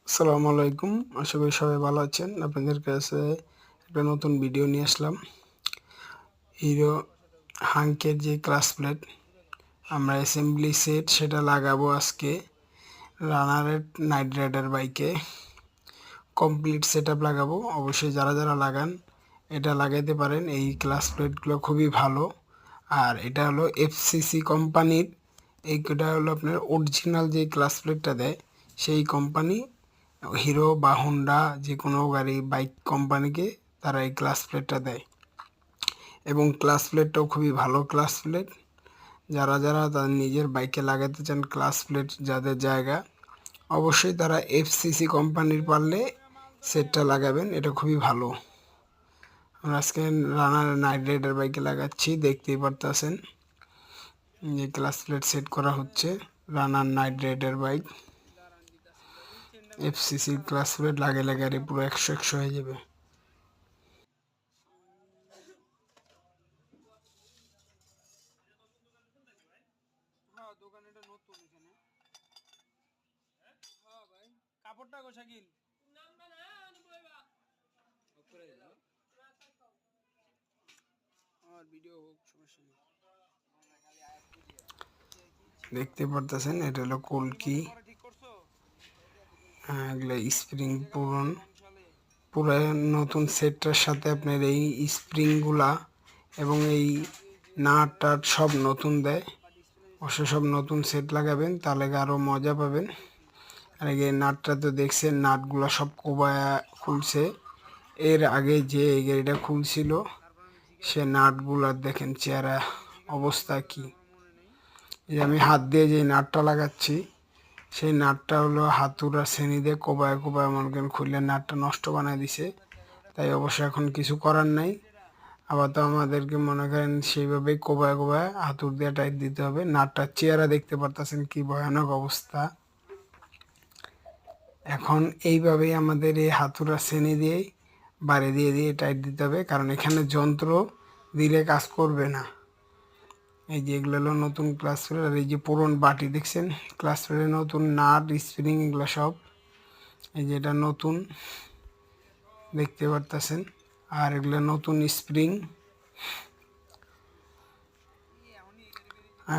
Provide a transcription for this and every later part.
আসসালামু আলাইকুম। আশা করি সবাই ভালো আছেন। আপনাদের কাছে একটা নতুন ভিডিও নিয়ে আসলাম। হিরো হাঙ্কের যে ক্লাস প্লেট আমরা অ্যাসেম্বলি সেট সেটা লাগাবো আজকে রানারের নাইট রাইডার বাইকে। কমপ্লিট সেটআপ লাগাবো। অবশ্যই যারা লাগান এটা লাগাইতে পারেন। এই ক্লাস প্লেটগুলো খুবই ভালো। আর এটা হলো এফসিসি কোম্পানির। এইটা হলো আপনার অরিজিনাল যে ক্লাস প্লেটটা দেয় সেই কোম্পানি হিরো বা হোন্ডা যে কোনো গাড়ি বাইক কোম্পানিকে তারা এই ক্লাস প্লেটটা দেয় এবং ক্লাস প্লেটটাও খুবই ভালো ক্লাস প্লেট। যারা তাদের নিজের বাইকে লাগাতে চান ক্লাস প্লেট যাদের জায়গা, অবশ্যই তারা এফসিসি কোম্পানির পারলে সেটটা লাগাবেন। এটা খুবই ভালো। আমরা আজকে রানার নাইট রাইডার বাইকে লাগাচ্ছি, দেখতেই পারতেছেন যে ক্লাস প্লেট সেট করা হচ্ছে। Runner Knight Rider bike FCC class plate লাগালে গাড়ি পুরো 100 হয়ে যাবে। দোকান এটা নতুন এখানে। হ্যাঁ ভাই, কাপড়টা গো শাকিল আমার ভিডিও হোক, সমস্যা নেই। দেখতে পারতেছেন এটা হলো কলকি। এগুলো স্প্রিং পুরো নতুন সেটটার সাথে আপনার এই স্প্রিংগুলা এবং এই নাট টাট সব নতুন দেয়। অবশ্য সব নতুন সেট লাগাবেন, তাহলে আরও মজা পাবেন। আর এই নাটটা তো দেখছেন, নাটগুলো সব কোবায়া খুলছে। এর আগে যে এই গাড়িটা খুলছিল সে নাটগুলার দেখেন চেহারা অবস্থা কি। এই আমি হাত দিয়ে যে নাটটা লাগাচ্ছি সেই নাটটা হলো হাতুড়া শ্রেণী দিয়ে কোবায় মনে করেন খুললে নাটটা নষ্ট বানায় দিছে। তাই অবশ্য এখন কিছু করার নাই। আবার তো আমাদেরকে মনে করেন সেইভাবেই কোবায় হাতুড় দিয়ে টাইট দিতে হবে। নাটটার চেহারা দেখতে পারতেছেন কি ভয়ানক অবস্থা। এখন এইভাবেই আমাদের এই হাতুড়া শ্রেণী দিয়েই বাড়ি দিয়ে টাইট দিতে হবে, কারণ এখানে যন্ত্র দিলে কাজ করবে না। এই যে এগুলো হলো নতুন ক্লাস প্লেট। আর এই যে পুরনো বাটি দেখছেন ক্লাস প্লেটের নতুন নাট স্প্রিং এগুলো সব এই যে এটা নতুন দেখতে পারতেছেন। আর এগুলো নতুন স্প্রিং।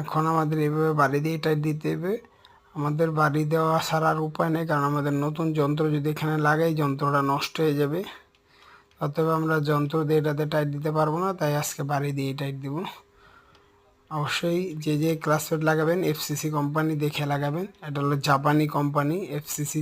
এখন আমাদের এইভাবে বাড়ি দিয়ে টাইট দিতে হবে। আমাদের বাড়ি দেওয়া ছাড়া আর উপায় নেই, কারণ আমাদের নতুন যন্ত্র যদি এখানে লাগাই যন্ত্রটা নষ্ট হয়ে যাবে। অতএব আমরা যন্ত্র দিয়ে এটাতে টাইট দিতে পারবো না, তাই আজকে বাড়ি দিয়ে টাইট দিব। অবশ্যই যে ক্লাস প্লেট লাগাবেন এফসিসি কোম্পানি দেখে লাগাবেন। এটা হলো জাপানি কোম্পানি এফসিসি।